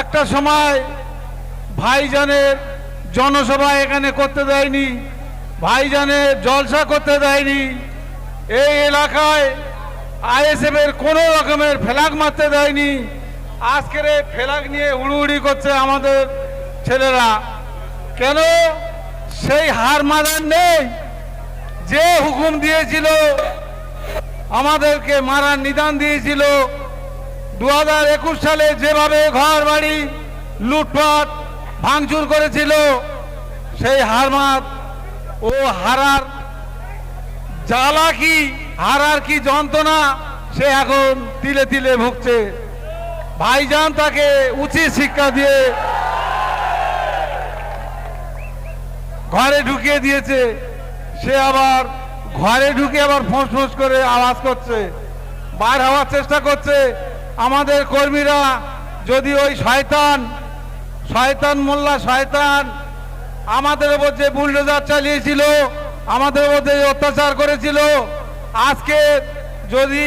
একটা সময় ভাইজানের জনসভা এখানে করতে দেয়নি, ভাইজানের জলসা করতে দেয়নি, এই এলাকায় আইএসএফ এর কোনো রকমের ফ্ল্যাগ মারতে দেয়নি। আজকের এই ফ্ল্যাগ নিয়ে হুড়ুহুড়ি করছে আমাদের ছেলেরা। কেন? সেই হার মানার নেই যে হুকুম দিয়েছিল, আমাদেরকে মারার নিদান দিয়েছিল। 2021 সালে যেভাবে ঘর বাড়ি লুটপাট ভাঙচুর করেছিল, সেই হারমাত ও হারার জ্বালা কি, হারার কি যন্ত্রণা সে এখন তিলে তিলে ভুগছে। ভাইজান তাকে উচিত শিক্ষা দিয়ে ঘরে ঢুকিয়ে দিয়েছে। সে আবার ঘরে ঢুকে আবার ফোঁস ফোঁস করে আওয়াজ করছে, বার হওয়ার চেষ্টা করছে। আমাদের কর্মীরা যদি ওই শয়তান মোল্লা শয়তান আমাদের উপর যে বুলডোজার চালিয়েছিল, আমাদের মধ্যে অত্যাচার করেছিল, আজকে যদি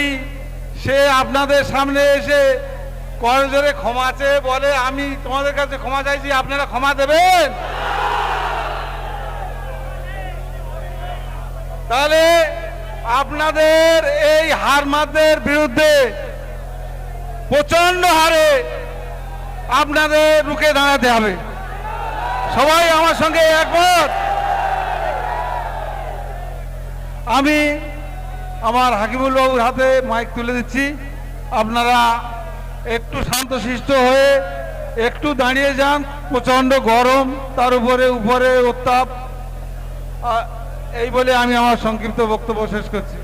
সে আপনাদের সামনে এসে করজোরে ক্ষমা চেয়ে বলে আমি তোমাদের কাছে ক্ষমা চাইছি, আপনারা ক্ষমা দেবেন? তাহলে আপনাদের এই হারমাদের বিরুদ্ধে প্রচন্ড হারে আপনাদের রুখে দাঁড়াতে হবে। সবাই আমার সঙ্গে একমত? আমি আমার হাকিমুল বাবুর হাতে মাইক তুলে দিচ্ছি। আপনারা একটু শান্তশিষ্ট হয়ে একটু দাঁড়িয়ে যান। প্রচন্ড গরম, তার উপরে উত্তাপ। এই বলে আমি আমার সংক্ষিপ্ত বক্তব্য শেষ করছি।